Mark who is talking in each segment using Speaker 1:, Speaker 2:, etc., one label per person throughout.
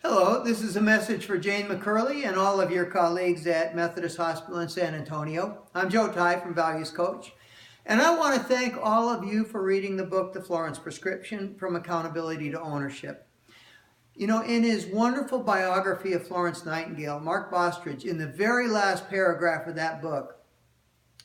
Speaker 1: Hello, this is a message for Jane McCurley and all of your colleagues at Methodist Hospital in San Antonio. I'm Joe Tye from Values Coach, and I want to thank all of you for reading the book, The Florence Prescription, From Accountability to Ownership. You know, in his wonderful biography of Florence Nightingale, Mark Bostridge, in the very last paragraph of that book,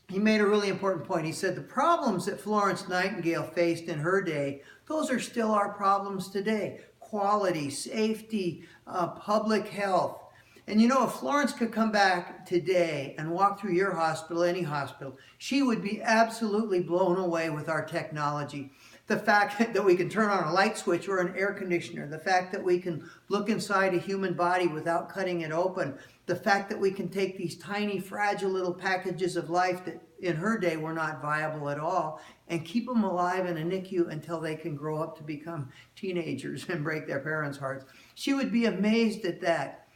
Speaker 1: he made a really important point. He said the problems that Florence Nightingale faced in her day, those are still our problems today. Quality, safety, public health. And you know, if Florence could come back today and walk through your hospital, any hospital, she would be absolutely blown away with our technology. The fact that we can turn on a light switch or an air conditioner, the fact that we can look inside a human body without cutting it open, the fact that we can take these tiny, fragile little packages of life that in her day were not viable at all and keep them alive in a NICU until they can grow up to become teenagers and break their parents' hearts. She would be amazed at that.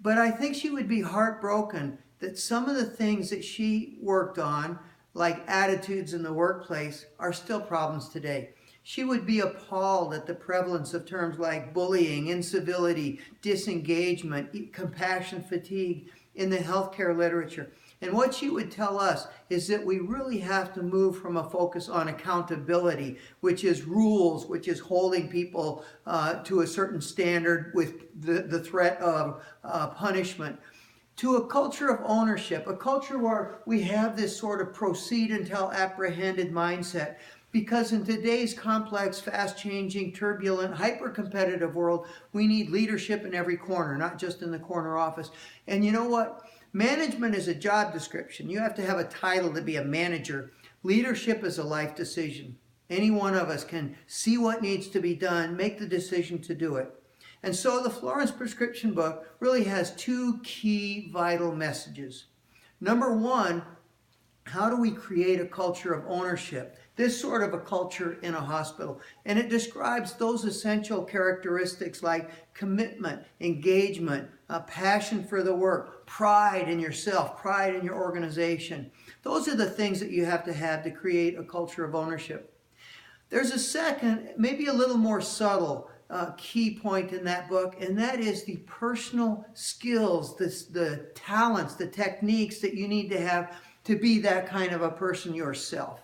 Speaker 1: But I think she would be heartbroken that some of the things that she worked on, like attitudes in the workplace, are still problems today. She would be appalled at the prevalence of terms like bullying, incivility, disengagement, compassion fatigue in the healthcare literature. And what she would tell us is that we really have to move from a focus on accountability, which is rules, which is holding people to a certain standard with the threat of punishment, to a culture of ownership, a culture where we have this sort of proceed until apprehended mindset. Because in today's complex, fast-changing, turbulent, hyper-competitive world, we need leadership in every corner, not just in the corner office. And you know what? Management is a job description. You have to have a title to be a manager. Leadership is a life decision. Any one of us can see what needs to be done, make the decision to do it. And so the Florence Prescription book really has two key vital messages. Number one, how do we create a culture of ownership? This sort of a culture in a hospital. And it describes those essential characteristics like commitment, engagement, passion for the work, pride in yourself, pride in your organization. Those are the things that you have to create a culture of ownership. There's a second, maybe a little more subtle key point in that book, and that is the personal skills, the talents, the techniques that you need to have to be that kind of a person yourself.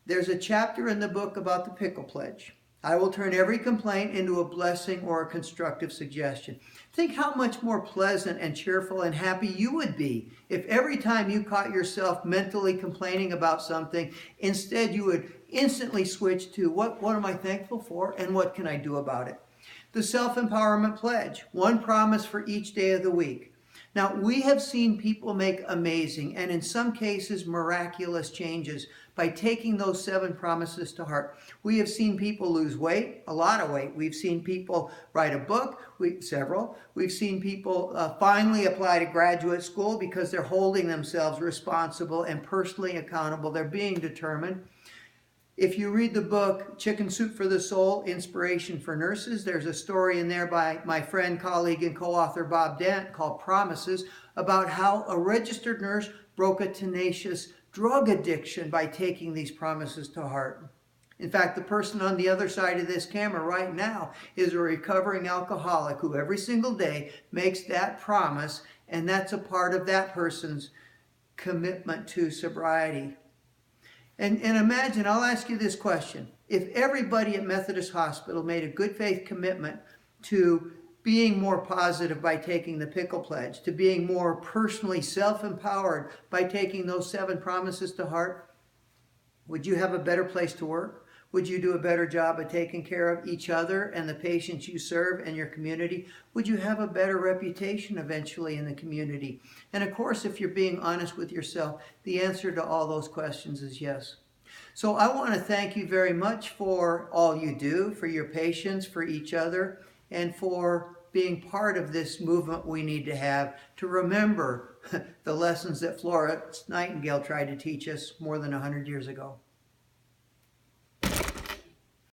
Speaker 1: There's a chapter in the book about the pickle pledge. I will turn every complaint into a blessing or a constructive suggestion. Think how much more pleasant and cheerful and happy you would be if every time you caught yourself mentally complaining about something, instead you would instantly switch to what am I thankful for and what can I do about it? The self-empowerment pledge, one promise for each day of the week. Now, we have seen people make amazing and in some cases miraculous changes by taking those 7 promises to heart. We have seen people lose weight, a lot of weight. We've seen people write a book, several. We've seen people finally apply to graduate school because they're holding themselves responsible and personally accountable. They're being determined. If you read the book, Chicken Soup for the Soul, Inspiration for Nurses, there's a story in there by my friend, colleague, and co-author Bob Dent called Promises about how a registered nurse broke a tenacious drug addiction by taking these promises to heart. In fact, the person on the other side of this camera right now is a recovering alcoholic who every single day makes that promise, and that's a part of that person's commitment to sobriety. And imagine, I'll ask you this question. If everybody at Methodist Hospital made a good faith commitment to being more positive by taking the pickle pledge, to being more personally self-empowered by taking those 7 promises to heart, would you have a better place to work? Would you do a better job of taking care of each other and the patients you serve and your community? Would you have a better reputation eventually in the community? And of course, if you're being honest with yourself, the answer to all those questions is yes. So I want to thank you very much for all you do, for your patience, for each other, and for being part of this movement we need to have to remember the lessons that Florence Nightingale tried to teach us more than 100 years ago.